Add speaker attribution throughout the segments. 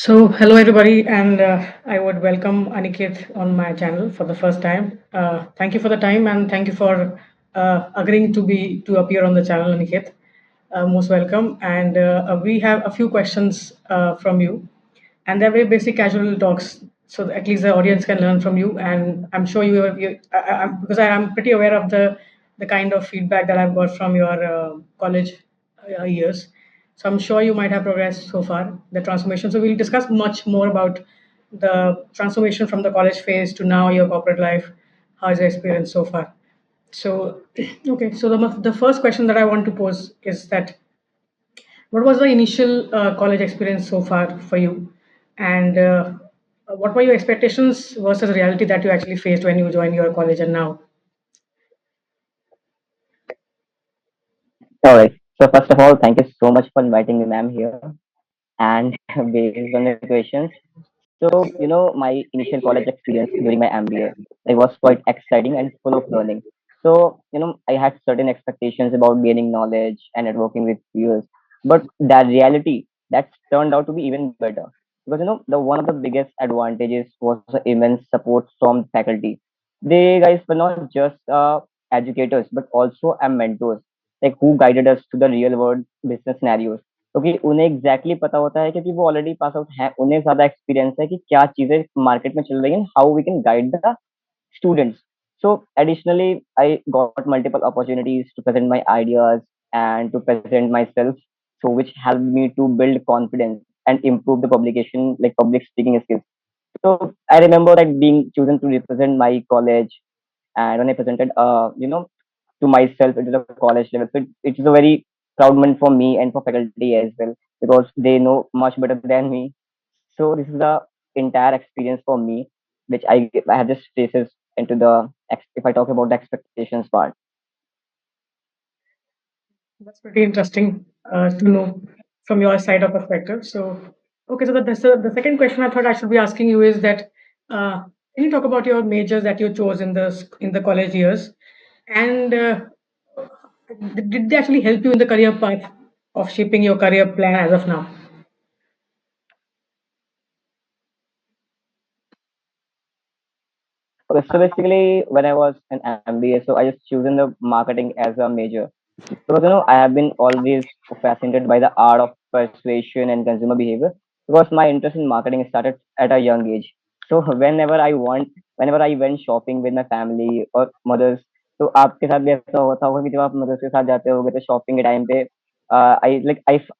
Speaker 1: Hello everybody, and I would welcome Aniket on my channel for the first time. Thank you for the time, and thank you for agreeing to appear on the channel, Aniket. Most welcome. And we have a few questions from you, and they're very basic, casual talks, so that at least the audience can learn from you. And I'm sure because I am pretty aware of the kind of feedback that I've got from your college years. So I'm sure you might have progressed so far, the transformation. So we'll discuss much more about the transformation from the college phase to now your corporate life. How is your experience so far? So, okay. So the first question that I want to pose is that what was the initial college experience so far for you, and what were your expectations versus reality that you actually faced when you joined your college and now?
Speaker 2: All right. So first of all, thank you so much for inviting me, ma'am, here. And based on the questions, my initial college experience during my MBA, it was quite exciting and full of learning. So, I had certain expectations about gaining knowledge and networking with peers, but that reality that turned out to be even better. Because the one of the biggest advantages was the immense support from faculty. They guys were not just educators, but also mentors, like who guided us to the real world business scenarios. क्योंकि उन्हें exactly पता होता है क्योंकि वो already pass out है, उन्हें ज्यादा एक्सपीरियंस है कि क्या चीजें मार्केट में चल रही हैं, how we can guide the students. So additionally, I got multiple opportunities to present my ideas and to present myself, so which helped me to build confidence and improve the publication, like public speaking skills. So I remember like being chosen to represent my college, and when I presented, to myself into the college level. So it is a very proud moment for me and for faculty as well, because they know much better than me. So this is the entire experience for me, which I have just faces into the if I talk about the expectations part.
Speaker 1: That's pretty interesting to know from your side of perspective. So, okay, so the second question I thought I should be asking you is that can you talk about your majors that you chose in the college years, and did they actually help you in the career path of shaping your career plan as of now?
Speaker 2: Okay, so basically, when I was in MBA, so I just chosen the marketing as a major. Because I have been always fascinated by the art of persuasion and consumer behavior, because my interest in marketing started at a young age. So whenever I went shopping with my family or mothers, तो आपके साथ भी ऐसा होता होगा कि जब आप mothers के साथ जाते होगे तो shopping के time पे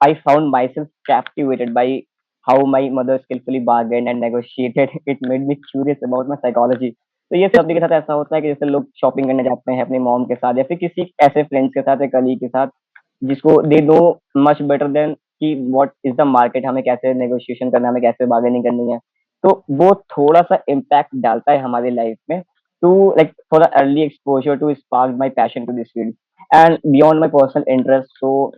Speaker 2: I found myself captivated by how my mother skillfully bargained and negotiated. It made me curious about my psychology. तो ये सभी के साथ ऐसा होता है कि जैसे लोग शॉपिंग करने जाते हैं अपनी मॉम के साथ या फिर किसी ऐसे फ्रेंड्स के साथ या कलीग के साथ, जिसको they know much better than कि व्हाट इज द मार्केट, हमें कैसे नेगोशिएशन करना है, हमें कैसे बार्गेनिंग करनी है। तो वो थोड़ा सा इम्पैक्ट डालता है हमारी लाइफ में, to like for the early exposure to spark my passion to this field and beyond my personal interest. So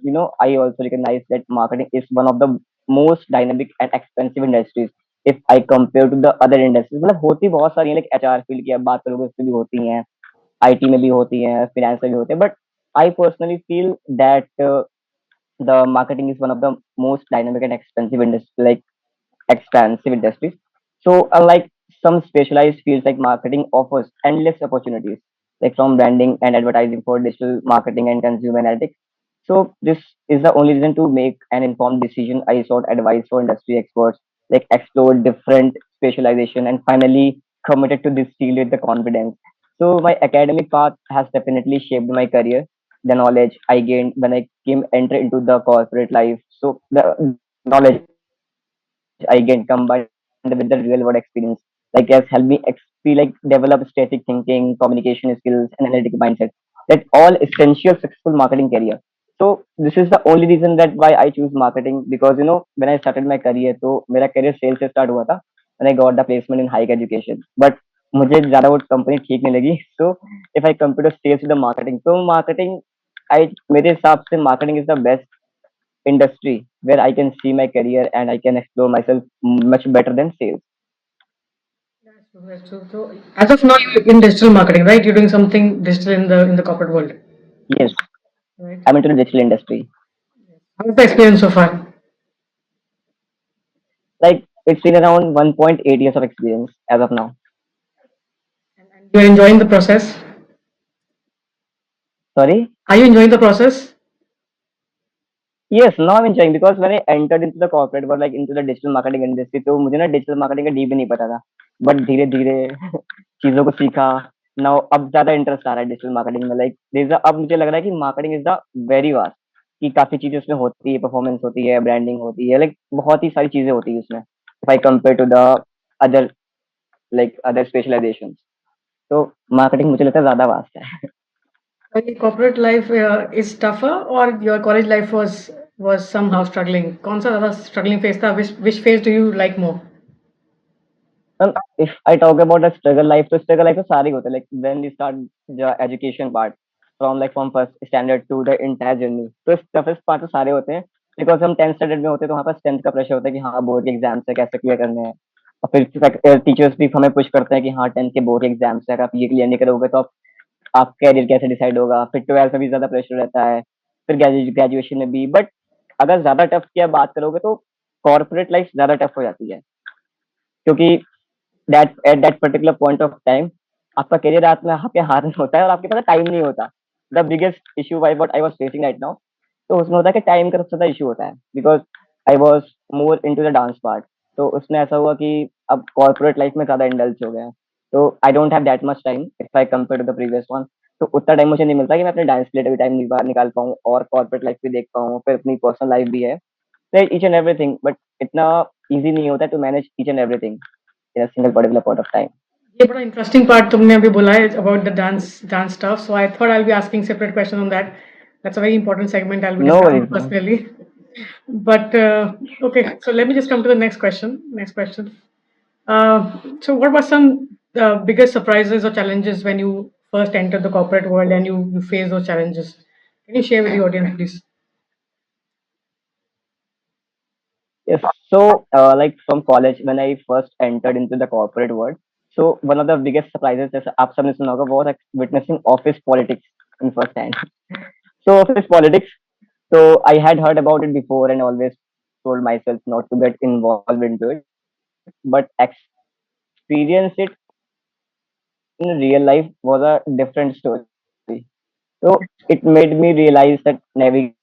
Speaker 2: I also recognize that marketing is one of the most dynamic and expensive industries if I compare to the other industries. मतलब होती बहुत सारी हैं, like HR field की आप बात करोगे उसमें भी होती हैं, आईटी में भी होती हैं, फिनेंस में भी होते हैं, but I personally feel that the marketing is one of the most dynamic and expensive industries. So, unlike some specialized fields, like marketing offers endless opportunities, like from branding and advertising for digital marketing and consumer analytics. So, this is the only reason to make an informed decision. I sought advice for industry experts, like explored different specialization, and finally committed to this field with the confidence. So, my academic path has definitely shaped my career. The knowledge I gained when I came enter into the corporate life. So the knowledge I gained combined with the real world experience, like has helped me like develop strategic thinking, communication skills, and analytic mindset. That all essential successful marketing career. So this is the only reason that why I choose marketing, because when I started my career, तो मेरा career sales से start हुआ था when I got the placement in higher education. But मुझे ज़्यादा वो company ठीक नहीं लगी. So if I compare sales to the marketing, तो marketing I मेरे हिसाब से marketing is the best industry where I can see my career and I can explore myself much better than sales.
Speaker 1: That's true. That's true. So, as of now, you're in digital marketing, right? You're doing something digital in the corporate world,
Speaker 2: Yes,
Speaker 1: right?
Speaker 2: I'm into the digital industry.
Speaker 1: How's the experience so far?
Speaker 2: Like it's been around 1.8 years of experience as of now.
Speaker 1: You're enjoying the process?
Speaker 2: Sorry.
Speaker 1: Are you enjoying the process?
Speaker 2: Yes, now I'm enjoying because when I entered into the corporate world, like into the digital marketing industry, तो मुझे ना digital marketing का deep भी नहीं पता था. But धीरे धीरे चीजों को सीखा. नाउ अब ज्यादा इंटरेस्ट आ रहा है डिजिटल मार्केटिंग में. लाइक अब मुझे लग रहा है कि marketing is the very vast, कि काफी चीजें उसमें होती है, परफॉर्मेंस होती है, ब्रांडिंग होती है, लाइक बहुत ही सारी चीजें होती है उसमें, if I compare to the other, like other specialization. तो मार्केटिंग मुझे लगता है ज्यादा वास्ट है.
Speaker 1: Your corporate life is tougher, or your college life was somehow struggling? कौन सा ज़्यादा struggling phase था? Which phase do you like more?
Speaker 2: If I talk about the struggle life तो सारे ही होते हैं. Like when we start the education part, from first standard to the entire journey, तो toughest part तो सारे होते हैं. Because हम 10th standard में होते हैं तो वहाँ पर 10th का प्रेशर होता है कि हाँ बोर्ड के एग्जाम्स है, कैसे क्लियर करने हैं. और फिर टीचर्स भी हमें पुश करते हैं कि हाँ 10th के बोर्ड के एग्जाम्स है, अगर आप ये क्लियर नहीं करोगे तो आप कैरियर कैसे डिसाइड होगा. फिर 12th में भी ज्यादा प्रेशर रहता है, फिर ग्रेजुएशन में भी. बट अगर ज्यादा टफ की आप बात करोगे तो कॉर्पोरेट लाइफ ज्यादा टफ हो जाती है, क्योंकि that at that particular point of time आपका करियर आपके हाथ में होता है और आपके पास टाइम नहीं होता. The biggest issue I what I was facing right now, तो उसमें होता है कि टाइम का सबसे ज्यादा इशू होता है. Because I was more into the dance part. तो उसमें ऐसा हुआ कि अब कॉर्पोरेट लाइफ में ज्यादा इंडल्ज हो गया. तो I don't have that much time if I compare to the previous one. तो उतना टाइम मुझे नहीं मिलता कि मैं अपने डांस के लिए भी टाइम निकाल पाऊँ और कॉर्पोरेट लाइफ भी देख पाऊँ, फिर अपनी पर्सनल लाइफ भी है, ईच एंड एवरीथिंग. बट इतना ईजी नहीं होता to manage each and everything in a single particular point of time.
Speaker 1: ये बड़ा इंटरेस्टिंग पार्ट तुमने अभी बोला है about the dance stuff so I thought I be asking separate question on that that's a very important segment I be
Speaker 2: No
Speaker 1: discussing
Speaker 2: worries, man.
Speaker 1: Personally but okay so let me just come to the next question so what were some biggest surprises or challenges when you first entered the corporate world and you faced those challenges can you share with the audience please.
Speaker 2: Yes. So, like from college, when I first entered into the corporate world, so one of the biggest surprises जैसे आप सबने सुना होगा was like witnessing office politics in first hand. So office politics. So I had heard about it before and always told myself not to get involved into it, but experience it in real life was a different story. So it made me realize that navigating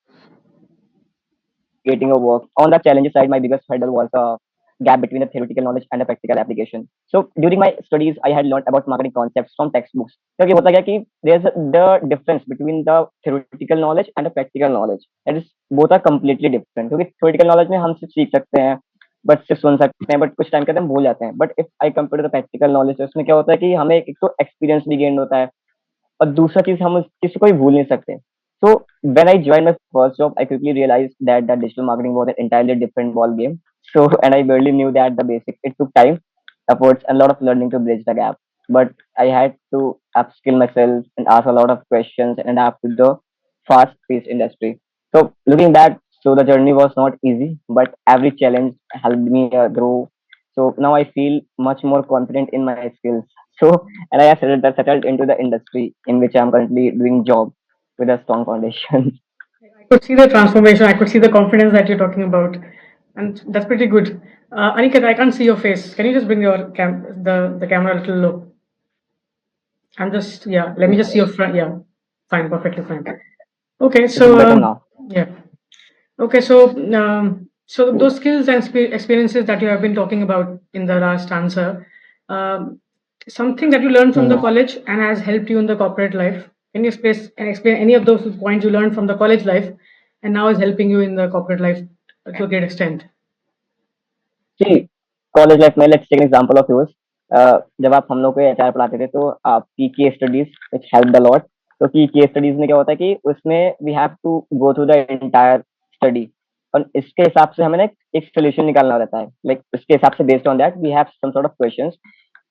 Speaker 2: a work. On the challenges side, my biggest hurdle was a gap between the theoretical knowledge and the practical application. So during my studies, I had learned about marketing concepts from textbooks. क्योंकि होता क्या कि there's the difference between the theoretical knowledge and the practical knowledge. That is both are completely different. क्योंकि theoretical knowledge में हम सिर्फ सीख सकते हैं, बट सिर्फ सुन सकते हैं, बट कुछ टाइम के बाद हम भूल जाते हैं. But if I compare to the practical knowledge, उसमें क्या होता है कि हमें एक तो एक्सपीरियंस भी गेन होता है, और दूसरा चीज हम उस चीज को भी भूल नहीं सकते. So when I joined my first job, I quickly realized that the digital marketing was an entirely different ball game. So and I barely knew that the basic. It took time, efforts, and a lot of learning to bridge the gap. But I had to upskill myself and ask a lot of questions and adapt to the fast-paced industry. So looking back, so the journey was not easy, but every challenge helped me grow. So now I feel much more confident in my skills. So and I have settled into the industry in which I'm currently doing job with a strong foundation.
Speaker 1: I could see the transformation. I could see the confidence that you're talking about, and that's pretty good. Aniket, I can't see your face. Can you just bring your the camera a little low? I'm just yeah. Let me just see your front. Yeah, fine, perfectly fine. Okay,
Speaker 2: Is it
Speaker 1: so
Speaker 2: better now?
Speaker 1: yeah. Okay, so so those skills and experiences that you have been talking about in the last answer, something that you learned from the
Speaker 2: Hmm.
Speaker 1: college and has helped you in the corporate life. Can you explain any of those points you learned from the college life and now is helping you in the corporate life to a great extent?
Speaker 2: See, college life में let's take an example of yours. जब आप हम लोग को HR पढ़ाते थे तो आपकी case studies which help the lot. तो की केस स्टडीज में क्या होता है कि उसमें we have to go through the entire study, और इसके हिसाब से हमें ना एक सोल्यूशन निकालना रहता है. लाइक उसके हिसाब से based on that we have some sort of questions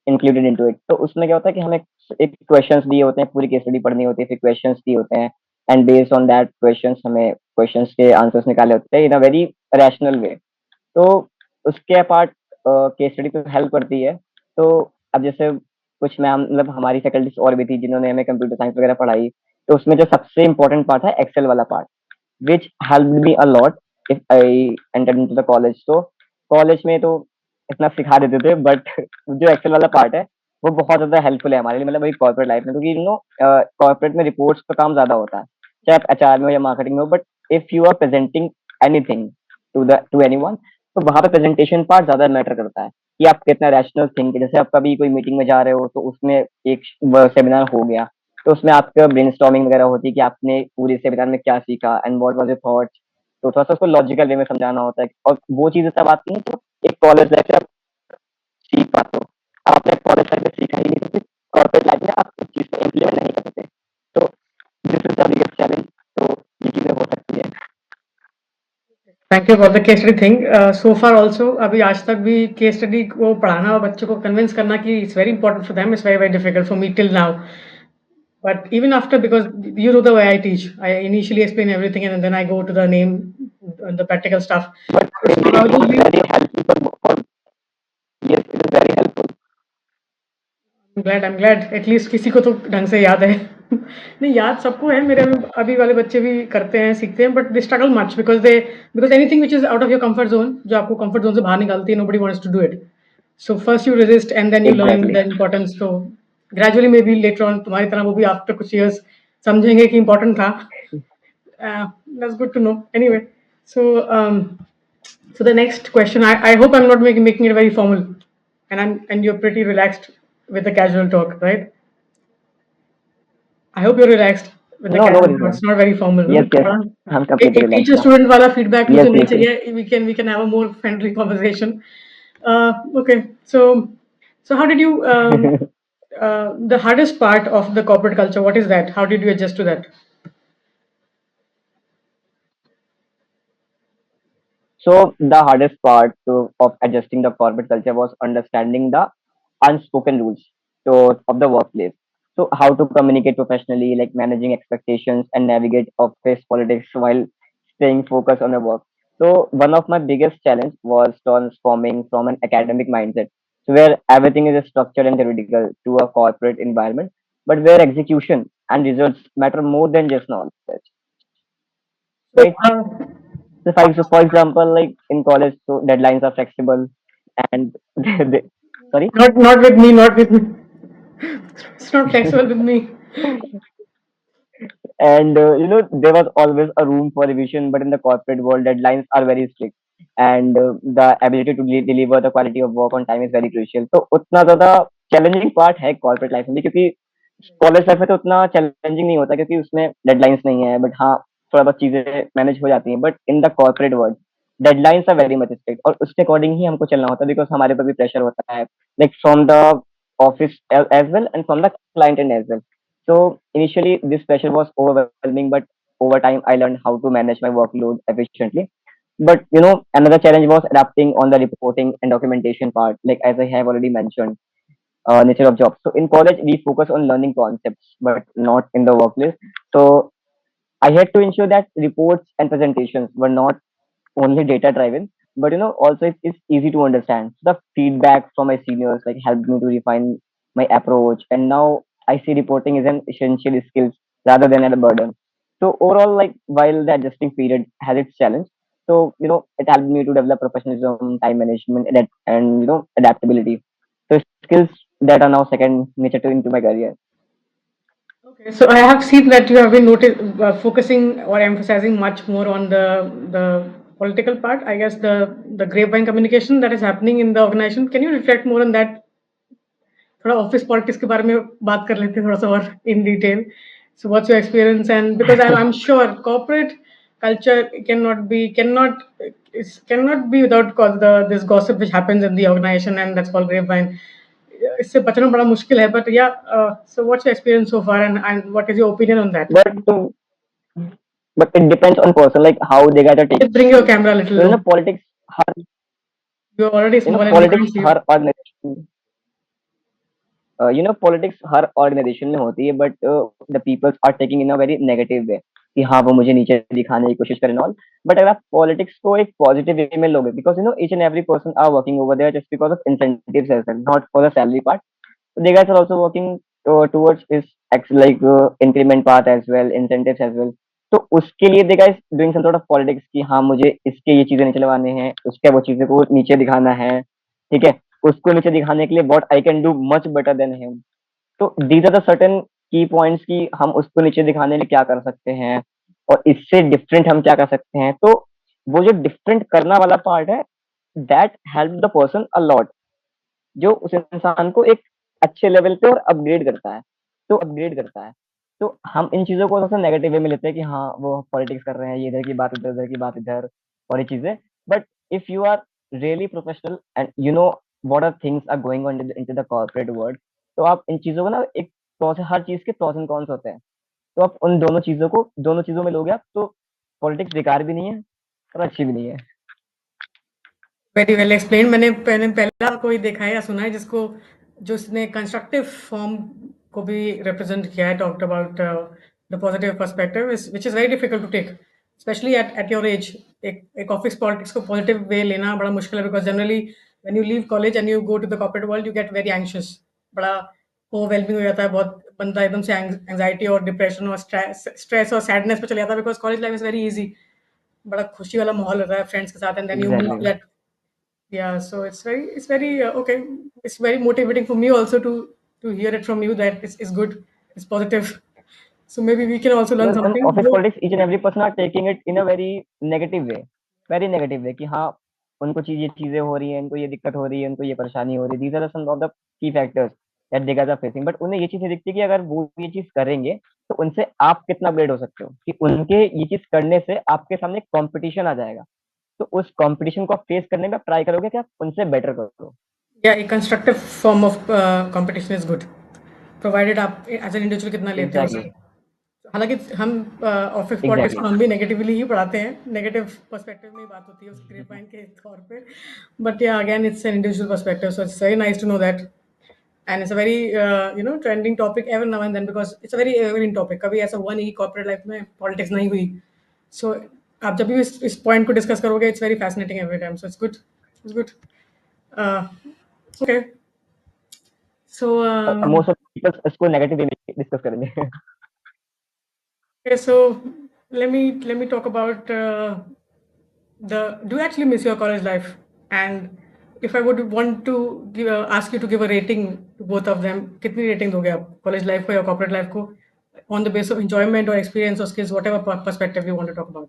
Speaker 2: included into it. तो उसमें क्या होता है कि हमें एक क्वेश्चंस दिए होते हैं, पूरी केस स्टडी पढ़नी होती है, फिर क्वेश्चंस दिए होते हैं, and based on that questions हमें क्वेश्चंस के आंसर्स निकाले होते हैं इन अ वेरी रैशनल वे. तो उसके पार्ट केस स्टडी तो हेल्प करती है. तो अब जैसे कुछ मैम मतलब हमारी फैकल्टीज और भी थी जिन्होंने हमें कंप्यूटर साइंस वगैरह पढ़ाई, तो उसमें जो सबसे इम्पोर्टेंट पार्ट है एक्सेल वाला part, which help me a lot if I enter into the college. तो कॉलेज में तो इतना सिखा देते थे, बट जो एक्सेल वाला पार्ट है वो बहुत ज्यादा हेल्पफुल है हमारे लिए, मतलब वही कॉर्पोरेट लाइफ में, क्योंकि कॉर्पोरेट में रिपोर्ट्स का काम ज्यादा होता है, चाहे आप एचआर में हो या मार्केटिंग में हो, but if you are presenting anything to anyone, तो वहां पे प्रेजेंटेशन पार्ट ज्यादा मैटर करता है कि आप कितना रैशनल थिंक, जैसे आप कभी कोई मीटिंग में जा रहे हो तो उसमें एक सेमिनार हो गया, तो उसमें आपका ब्रेनस्टॉर्मिंग वगैरह होती है कि आपने पूरे सेमिनार में क्या सीखा and what was your thoughts, तो थोड़ा सा उसको लॉजिकल वे में समझाना होता है, और वो चीजें तब आती हैं तो एक कॉलेज लाइफ से आप सीख पाते हो। आप अपने कॉलेज लाइफ में सीखा ही नहीं तो फिर कॉर्पोरेट लाइफ में आप उस चीज को इम्प्लीमेंट नहीं कर सकते, तो this is the biggest challenge, तो ये चीजें हो सकती है।
Speaker 1: Thank you for the case study thing. So far also अभी आज तक भी केस स्टडी को पढ़ाना और बच्चों को कन्विंस करना कि it's very important for them, it's very very difficult for me till now. But even after, because you know the way I teach, I initially explain everything and then I go to the name, the practical stuff.
Speaker 2: But
Speaker 1: So
Speaker 2: it
Speaker 1: how do
Speaker 2: was
Speaker 1: we?
Speaker 2: very helpful for yes, it is very helpful.
Speaker 1: I'm glad at least किसी को तो ढंग से याद है. नहीं, याद सबको है. मेरे अभी अभी वाले बच्चे भी करते हैं, सीखते हैं, but they struggle much because anything which is out of your comfort zone, जो आपको कंफर्ट जोन से बाहर निकालती है, nobody wants to do it. So first you resist and then you learn
Speaker 2: Exactly.
Speaker 1: The importance. तो gradually maybe later on तुम्हारी तरह वो भी आफ्टर कुछ ईयर्स समझेंगे कि इंपॉर्टेंट था. That's good to know. Anyway, so so the next question, I hope I'm not making it very formal, and you're pretty relaxed with the casual talk, right? I hope you're relaxed with the
Speaker 2: No, no
Speaker 1: casual
Speaker 2: worries,
Speaker 1: talk.
Speaker 2: man.
Speaker 1: It's not very formal, no?
Speaker 2: Yes, yes,
Speaker 1: थोड़ा
Speaker 2: I'm completely
Speaker 1: एक
Speaker 2: relaxed
Speaker 1: teacher
Speaker 2: now.
Speaker 1: Student वाला feedback loop
Speaker 2: Yes,
Speaker 1: तो नहीं
Speaker 2: yes, yes.
Speaker 1: चाहिए. We can have a more friendly conversation. Okay, so how did you the hardest part of the corporate culture? What is that? How did you adjust to that?
Speaker 2: So the hardest part of adjusting the corporate culture was understanding the unspoken rules of the workplace. So how to communicate professionally, like managing expectations and navigate office politics while staying focused on the work. So one of my biggest challenge was transforming from an academic mindset, so where everything is structured and theoretical, to a corporate environment, but where execution and results matter more than just knowledge,
Speaker 1: So,
Speaker 2: right? So for example, like in college, so deadlines are flexible, and sorry,
Speaker 1: not with me, not with me. It's not flexible with me.
Speaker 2: and there was always a room for revision, but in the corporate world, deadlines are very strict, and the ability to deliver the quality of work on time is very crucial. तो उतना ज्यादा challenging part है corporate life में भी, क्योंकि college life में तो उतना चैलेंजिंग नहीं होता क्योंकि उसमें डेडलाइंस नहीं है, बट हाँ थोड़ा बहुत चीजें मैनेज हो जाती हैं, but in the corporate world deadlines are very much strict, और उसके अकॉर्डिंग ही हमको चलना होता है, बिकॉज हमारे ऊपर भी प्रेशर होता है, like from the office as well and from the client and as well. So initially this pressure was overwhelming, but over time I learned how to manage my workload efficiently. But another challenge was adapting on the reporting and documentation part, like as I have already mentioned, nature of job. So in college we focus on learning concepts, but not in the workplace. So I had to ensure that reports and presentations were not only data driven, but also it's easy to understand. The feedback from my seniors like helped me to refine my approach, and now I see reporting is an essential skill rather than a burden. So overall, like while the adjusting period has its challenge, so it helped me to develop professionalism, time management, and adaptability. So skills that are now second nature to into my career.
Speaker 1: Okay, so I have seen that you have been focusing or emphasizing much more on the political part. I guess the grapevine communication that is happening in the organization. Can you reflect more on that? थोड़ा office politics के बारे में बात कर लेते हैं थोड़ा सा और in detail. So what's your experience? And because I'm sure corporate culture cannot be without this gossip which happens in the organization, and that's called grapevine. इससे बचना बड़ा मुश्किल है, but yeah, so what's your experience so far, and what is your opinion on that?
Speaker 2: But but it depends on person, like how they gotta take
Speaker 1: Just bring
Speaker 2: it.
Speaker 1: your camera a little
Speaker 2: So
Speaker 1: low. You're already small and we
Speaker 2: politics
Speaker 1: can't see you.
Speaker 2: हर organisation politics हर organisation में होती है, but the peoples are taking in a very negative way कि हाँ वो मुझे नीचे दिखाने की कोशिश करें ऑल. बट अगर आप पॉलिटिक्स को एक पॉजिटिव वे में लोगे, because each and every person are working over there just because of incentives as well, not for the salary part. So they guys are also working towards is like increment path as well, incentives as well. तो उसके लिए they guys doing some sort of politics कि हाँ मुझे इसके ये चीजें निचलवाने हैं, उसके वो चीजें को नीचे दिखाना है, ठीक है, उसको नीचे दिखाने के लिए what I can do much better than him. तो दीज आर द सर्टेन की पॉइंट्स कि हम उसको नीचे दिखाने के लिए क्या कर सकते हैं और इससे डिफरेंट हम क्या कर सकते हैं। तो वो जो डिफरेंट करना वाला पार्ट है, that help the person a lot, जो उस इंसान को एक अच्छे लेवल पे और अपग्रेड करता है। तो हम इन चीजों को थोड़ा नेगेटिव वे में लेते हैं कि हाँ वो पॉलिटिक्स कर रहे हैं, ये इधर की बात उधर, उधर की बात इधर, और ये चीजें। But if you are really professional and you know what are things are going on into the corporate world, तो आप इन चीजों को ना एक हर चीज के प्रोस एंड कॉन्स होते हैं। तो आप उन दोनों चीजों में लोगे आप, तो पॉलिटिक्स बेकार भी नहीं है और अच्छी भी नहीं है।
Speaker 1: Very well explain. मैंने पहला कोई देखा है या सुना है जिसको जो उसने कंस्ट्रक्टिव फॉर्म को भी रिप्रेजेंट किया है, talked about the positive perspective which is very difficult to take, specially at your age. एक ऑफिस पॉलिटिक्स को पॉजिटिव वे लेना बड़ा मुश्किल है, because generally when you leave college and you go to the corporate world you get very anxious, बड़ा overwhelming हो जाता है, बहुत बंदा एकदम से एंजाइटी और डिप्रेशन और स्ट्रेस और सैडनेस पे चले जाता है, because college life is very easy, बड़ा खुशी वाला माहौल होता है फ्रेंड्स के साथ, and then you move
Speaker 2: exactly.
Speaker 1: To that. Yeah, so it's very okay. It's very motivating for me also to hear it from you that it's good, it's positive. So maybe we can also learn
Speaker 2: Because in
Speaker 1: something.
Speaker 2: office politics, each and every person are taking it in a very negative way कि हाँ उनको ये चीजें हो रही हैं, इनको ये दिक्कत हो रही है, इनको ये परेशानी हो रही है। These are some of the key factors that they guys are facing. But उन्हें ये चीज नहीं दिखती कि अगर वो ये चीज करेंगे तो उनसे आप कितना अपग्रेड हो सकते हो, कि उनके ये चीज करने से आपके सामने कंपटीशन आ जाएगा। तो उस कंपटीशन को आप फेस करने में आप ट्राई करोगे कि आप उनसे बेटर करो।
Speaker 1: Yeah, a constructive form of competition is good, provided आप एज एन इंडिविजुअल कितना लेते हो उसे।
Speaker 2: एग्जैक्टली।
Speaker 1: हालांकि हम ऑफिस पॉलिटिक्स
Speaker 2: एग्जैक्टली।
Speaker 1: को हम भी नेगेटिवली ही पढ़ाते हैं, नेगेटिव पर्सपेक्टिव में ही बात होती है उस ग्रेप वाइन के तौर पे, बट या again it's an individual perspective, so it's very nice to know that, and it's a very trending topic every now and then because it's a very evergreen topic, कभी ऐसा हुआ नहीं कि corporate life में politics नहीं हुई। सो आप जब भी इस पॉइंट को डिस्कस करोगे it's very fascinating every time, so it's good. Okay, so
Speaker 2: most of people इसको नेगेटिव वे में डिस्कस करेंगे।
Speaker 1: okay, so let me talk about the do you actually miss your college life, and if I would want to ask you to give a rating to both of them, कितनी rating दोगे आप college life को या corporate life को, on the basis of enjoyment or experience or skills, whatever perspective you want to talk about?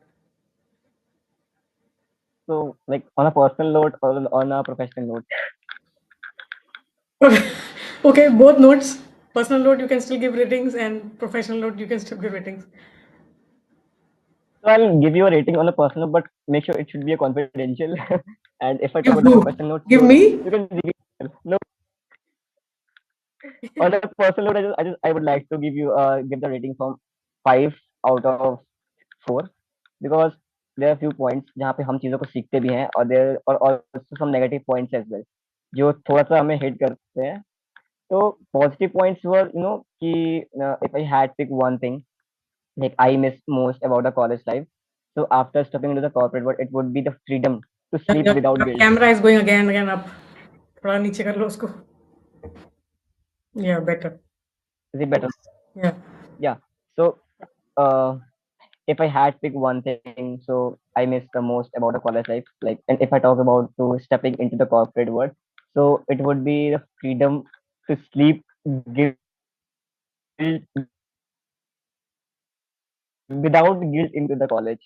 Speaker 2: So, like on a personal note or on a professional note.
Speaker 1: Okay, both notes. Personal note you can still give ratings, and professional note you can still give ratings.
Speaker 2: So I'll give you a rating on a personal, but make sure it should be a confidential. And if I talk
Speaker 1: Give
Speaker 2: about the
Speaker 1: who?
Speaker 2: professional note,
Speaker 1: Give
Speaker 2: so
Speaker 1: me?
Speaker 2: you can no, on a personal note, I would like to give the rating from 5 out of 4, because there are few points जहाँ पे हम चीजों को सीखते भी हैं, और there और also some negative points as well जो थोड़ा सा हमें हिट करते हैं। तो पॉजिटिव पॉइंट्स वर कि if I had pick one thing like I miss most about the college life. So after stepping into the corporate world, it would be the freedom to sleep without
Speaker 1: Your
Speaker 2: guilt.
Speaker 1: camera is going again up. थोड़ा नीचे कर लो उसको. Yeah, better.
Speaker 2: Is it better?
Speaker 1: Yeah.
Speaker 2: Yeah. So uh, if I had pick one thing, so I miss the most about the college life. Like, and if I talk about to stepping into the corporate world, so it would be the freedom to sleep guilt without guilt into the college.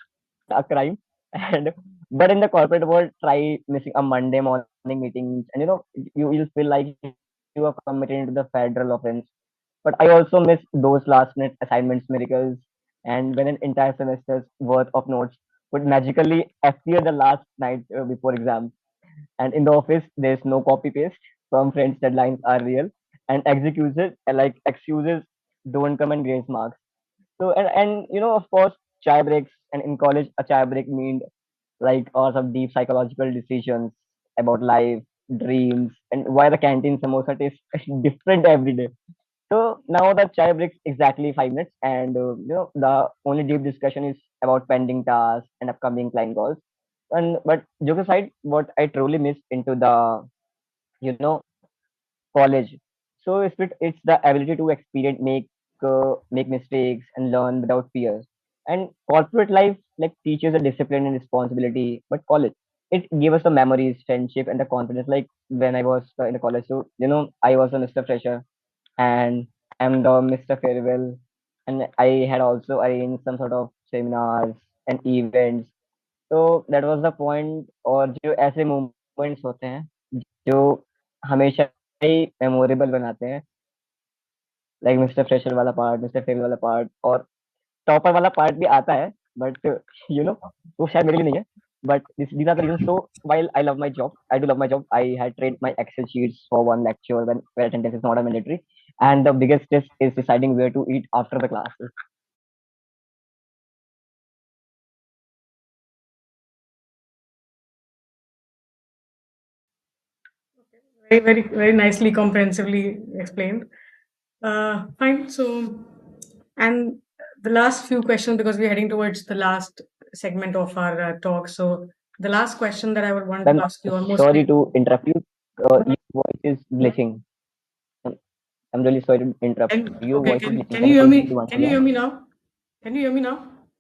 Speaker 2: A crime. And but in the corporate world, try missing a Monday morning meetings, and you'll feel like you are committed into the federal offense. But I also miss those last minute assignments miracles, and when an entire semester's worth of notes would magically appear the last night before exam. And in the office, there's no copy paste. Some friends' deadlines are real, and excuses don't come in grace marks. So and of course, chai breaks, and in college a chai break mean like or some deep psychological decisions about life, dreams, and why the canteen samosa tastes different every day. So now the chai breaks exactly 5 minutes, and the only deep discussion is about pending tasks and upcoming client calls. And but joke aside, what I truly miss into the you know college, so it's the ability to experience, make mistakes, and learn without fear. And corporate life like teaches a discipline and responsibility, but college. it gave us the memories, friendship, and the confidence. Like when I was in the college, so I was a Mr. Fresher and I'm the Mr. Farewell, and I had also arranged some sort of seminars and events. तो that was the point. और जो ऐसे moments होते हैं जो हमेशा ही memorable बनाते हैं, लाइक मिस्टर फ्रेशर वाला पार्ट, मिस्टर फेल वाला पार्ट, और टॉपर वाला पार्ट भी आता है, बट वो शायद मेरे लिए नहीं है. But these are the reasons. So while I love my job, I do love my job. I had trained my Excel sheets for one lecture where attendance is not a mandatory, and the biggest test is deciding where to eat after the class.
Speaker 1: Very, very, very nicely, comprehensively explained. Fine. So, and the last few questions, because we're heading towards the last segment of our talk. So, the last question that I would want to
Speaker 2: I'm
Speaker 1: ask you, almost
Speaker 2: sorry
Speaker 1: like,
Speaker 2: to interrupt you. Your voice is glitching. I'm I'm really sorry to interrupt. Your
Speaker 1: okay,
Speaker 2: voice is glitching.
Speaker 1: can
Speaker 2: Can
Speaker 1: you
Speaker 2: you
Speaker 1: hear
Speaker 2: please
Speaker 1: me?
Speaker 2: repeat once
Speaker 1: Can you hear
Speaker 2: again?
Speaker 1: me now? Can you hear me now?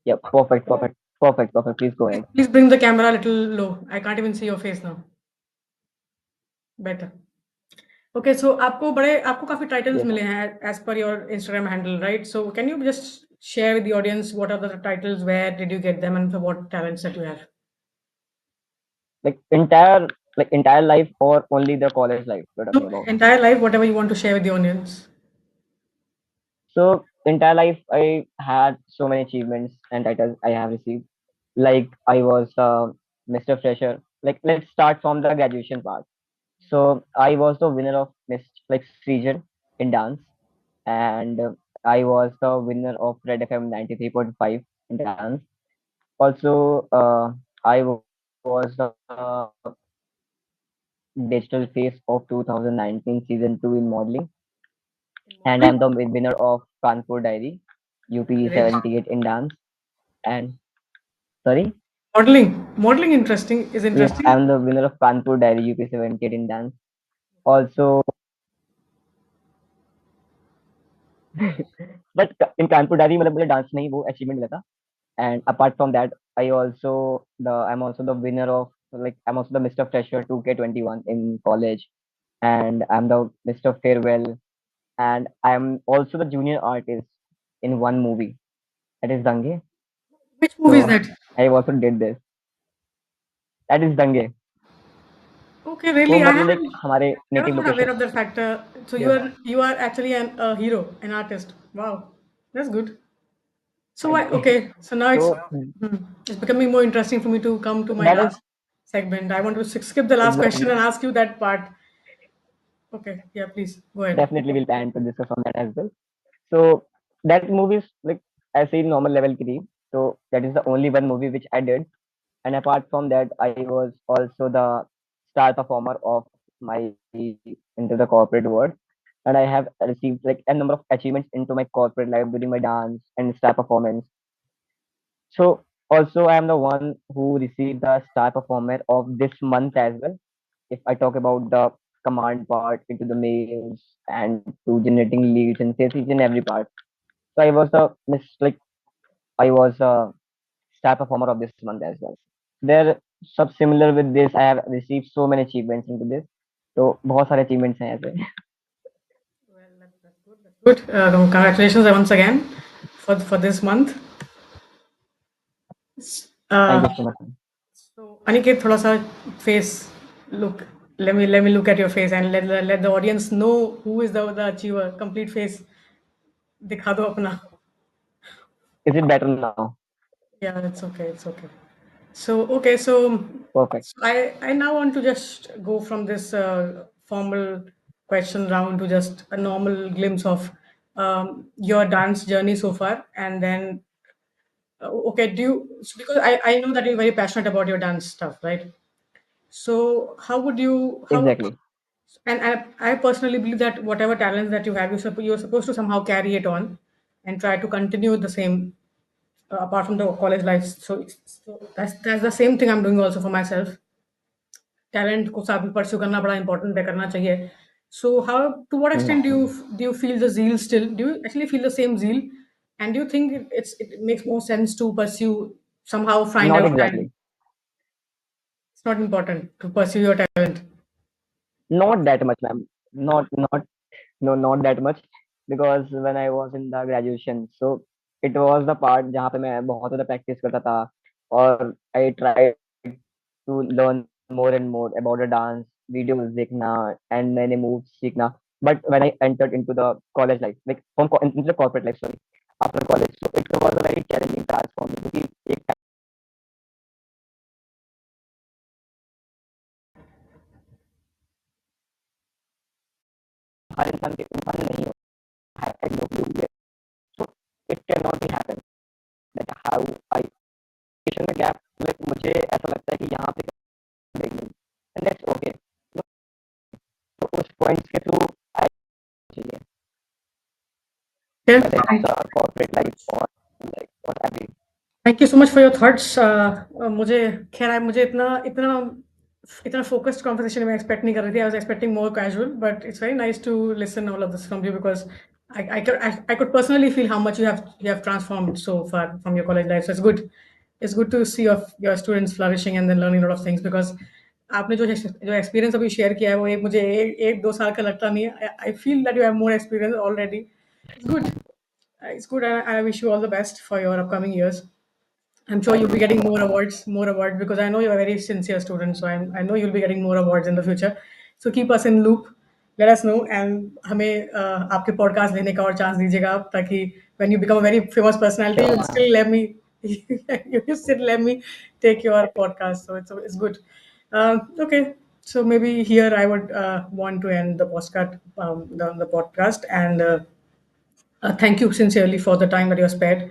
Speaker 2: Yeah, perfect, perfect, perfect, perfect. Please go
Speaker 1: Please,
Speaker 2: ahead.
Speaker 1: please bring the camera a little low. I can't even see your face now. Better. Okay, so आपको काफी titles
Speaker 2: Yes,
Speaker 1: मिले हैं as per your Instagram handle, right? So can you just share with the audience what are the titles, where did you get them, and for what talents that you have?
Speaker 2: like entire life or only the college life you're talking
Speaker 1: No,
Speaker 2: about.
Speaker 1: entire life, whatever you want to share with the audience.
Speaker 2: So entire life, I had so many achievements and titles I have received. Like I was Mr. Fresher. Like let's start from the graduation part. So I was the winner of Miss like region in dance, and I was the winner of Red FM 93.5 in dance. Also, I was the digital face of 2019 season 2 in modeling,
Speaker 1: In
Speaker 2: and I'm
Speaker 1: modeling?
Speaker 2: the winner of Kanpur Diary UP
Speaker 1: Really?
Speaker 2: 78 in dance. And sorry,
Speaker 1: Modeling interesting is
Speaker 2: yes,
Speaker 1: interesting.
Speaker 2: I'm the winner of Kanpur Diary UP 78 in dance. Also, but in Kanpur Diary मतलब मुझे dance नहीं वो achievement मिला था. And apart from that, I'm also the winner of like I'm also the Mr. Fresher 2K21 in college, and I'm the Mr. Farewell, and I'm also the junior artist in one movie that is Dange.
Speaker 1: Which movie is
Speaker 2: So
Speaker 1: that?
Speaker 2: I also did this. That is Dange.
Speaker 1: Okay,
Speaker 2: वो
Speaker 1: really,
Speaker 2: मतलब like हमारे
Speaker 1: I was
Speaker 2: native
Speaker 1: not aware
Speaker 2: location.
Speaker 1: of that factor. So
Speaker 2: Yes,
Speaker 1: you are actually a hero, an artist. Wow, that's good. So why?
Speaker 2: finally.
Speaker 1: Okay, so now
Speaker 2: So
Speaker 1: it's becoming more interesting for me to come to my
Speaker 2: that is
Speaker 1: last segment. I want to skip the last question
Speaker 2: exactly.
Speaker 1: and ask you that part. Okay, yeah, please go ahead.
Speaker 2: Definitely will plan to discuss on that as well. So that movie is like ऐसे ही normal level की थी. So that is the only one movie which I did. And apart from that, I was also the star performer of my into the corporate world. And I have received like a number of achievements into my corporate life during my dance and star performance. So also I am the one who received the star performer of this month as well. If I talk about the command part into the mails and to generating leads and sales each and every part. So I was the miss like I was a star performer of this month as well. They're sub similar with this. I have received so many achievements into this. तो बहुत सारे achievements हैं ऐसे.
Speaker 1: Well, that's good. That's good. Congratulations once again for this month.
Speaker 2: Thank
Speaker 1: Uh,
Speaker 2: you so much.
Speaker 1: so Aniket, थोड़ा सा face look. Let me look at your face and let the audience know who is the achiever. Complete face दिखा दो अपना.
Speaker 2: Is it better now?
Speaker 1: Yeah, it's okay. It's okay. So okay, so,
Speaker 2: Perfect.
Speaker 1: so I now want to just go from this formal question round to just a normal glimpse of your dance journey so far, and then okay, because I know that you're very passionate about your dance stuff, right? So how would you how
Speaker 2: Exactly.
Speaker 1: and I personally believe that whatever talents that you have, you're supposed to somehow carry it on and try to continue the same apart from the college life. So that's the same thing I'm doing also for myself. Talent को साथ में pursue करना बड़ा important है, करना चाहिए. So how to what
Speaker 2: Mhm.
Speaker 1: extent do you feel the zeal still? Do you actually feel the same zeal? And do you think it makes more sense to pursue somehow find
Speaker 2: Not
Speaker 1: out time?
Speaker 2: exactly.
Speaker 1: It's not important to pursue your talent.
Speaker 2: Not that much, ma'am. Not no, not that much. Because when I was in the graduation, so it was the part जहाँ पे मैं बहुत ज़्यादा practice करता था, और I tried to learn more and more about the dance, videos देखना and नए नए moves सीखना. But when I entered into the college life, like into the corporate life, sorry, after college, so it was a very challenging task for me, क्योंकि एक हर इंसान नहीं है, I know you get. So it cannot be happen that how I education में gap, like मुझे ऐसा लगता है कि यहाँ पे देंगे, and that's okay. तो उस पॉइंट्स के थ्रू आई चाहिए,
Speaker 1: Okay.
Speaker 2: whether it's a corporate life or like what have you.
Speaker 1: Thank you so much for your thoughts. मुझे खैर मुझे इतना इतना इतना फोकस्ड कॉन्वर्सेशन में एक्सपेक्ट नहीं कर रही थी। I was expecting more casual, but it's very nice to listen all of this from you because I could personally feel how much you have transformed so far from your college life. So it's good to see your students flourishing and then learning a lot of things because आपने जो experience अभी share किया है वो एक मुझे एक दो साल का लगता नहीं है। I feel that you have more experience already. It's good and I wish you all the best for your upcoming years. I'm sure you'll be getting more awards because I know you're a very sincere student. So I know you'll be getting more awards in the future. So keep us in loop. Let us know and हमें आपके podcast लेने का और chance दीजिएगा आप ताकि when you become a very famous personality,
Speaker 2: Sure,
Speaker 1: you'll
Speaker 2: ma'am.
Speaker 1: still let me you still let me take your podcast. So it's good. Okay. So maybe here I would want to end the podcast, the podcast, and thank you sincerely for the time that you spared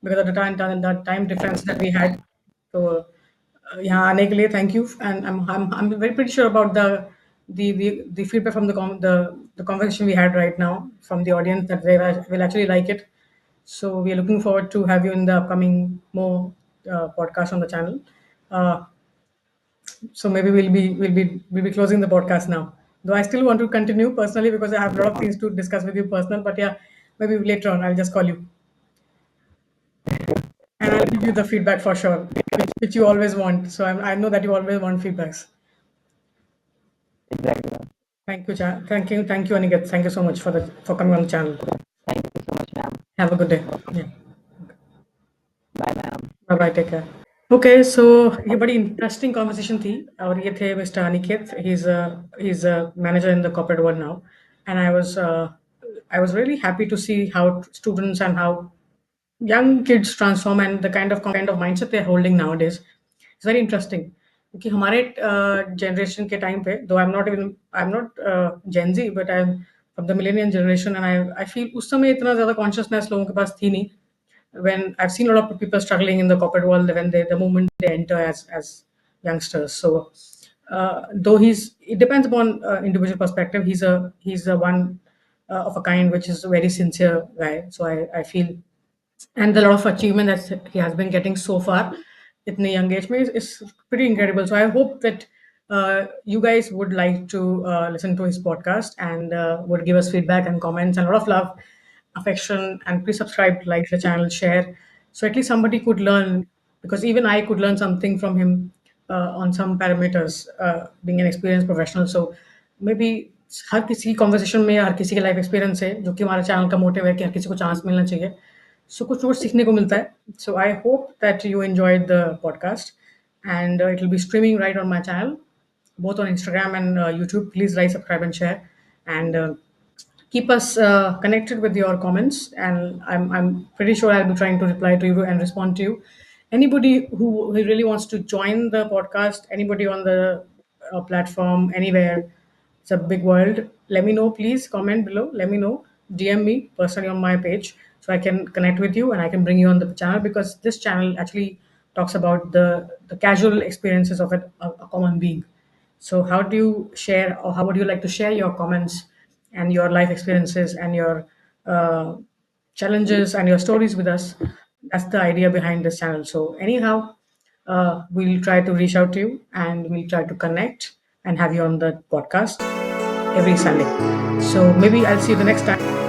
Speaker 1: because of the time difference that we had. So, यहाँ आने के लिए thank you, and I'm very pretty sure about the feedback from the conversation we had right now from the audience that they will actually like it. So we are looking forward to have you in the upcoming more podcast on the channel. Uh, so maybe we'll be closing the podcast now. Though I still want to continue personally because I have a lot of things to discuss with you personal. But yeah, maybe later on I'll just call you and I'll give you the feedback for sure, which you always want. So I know that you always want feedbacks.
Speaker 2: Exactly, ma'am.
Speaker 1: Thank you, Aniket. Thank you so much for coming on the channel.
Speaker 2: Thank you so much, ma'am.
Speaker 1: Have a good day. Yeah.
Speaker 2: Bye, ma'am.
Speaker 1: Bye bye. Take care. Okay so ये बड़ी interesting conversation थी और ये थे mister Aniket he is a manager in the corporate world now and I was really happy to see how students and how young kids transform and the kind of mindset they're holding nowadays. It's very interesting क्योंकि हमारे generation के time पे though I am not gen Z but I am from the millennial generation and I feel उस समय इतना ज़्यादा consciousness लोगों के पास थी नहीं when I've seen a lot of people struggling in the corporate world when the moment they enter as youngsters. So though it depends upon individual perspective. He's a one of a kind, which is a very sincere guy. So I feel and the lot of achievement that he has been getting so far at a young age is pretty incredible. So I hope that you guys would like to listen to his podcast and would give us feedback and comments and a lot of love, affection, and please subscribe, like the channel, share. So at least somebody could learn because even I could learn something from him on some parameters, being an experienced professional. So maybe हर किसी conversation में हर किसी के life experience है जो कि हमारे channel का motive है कि हर किसी को चांस मिलना चाहिए सो कुछ कुछ सीखने को मिलता है so I hope that you enjoyed the podcast and it will be streaming right on my channel both on Instagram and YouTube. Please like, subscribe, and share. And keep us connected with your comments. And I'm pretty sure I'll be trying to reply to you and respond to you. Anybody who really wants to join the podcast, anybody on the platform, anywhere, it's a big world. Let me know, please comment below. Let me know. DM me personally on my page so I can connect with you and I can bring you on the channel because this channel actually talks about the casual experiences of a common being. So, how do you share, or how would you like to share your comments and your life experiences and your uh, challenges and your stories with us? That's the idea behind this channel. So, anyhow, we'll try to reach out to you and we'll try to connect and have you on the podcast every Sunday. So, maybe I'll see you the next time.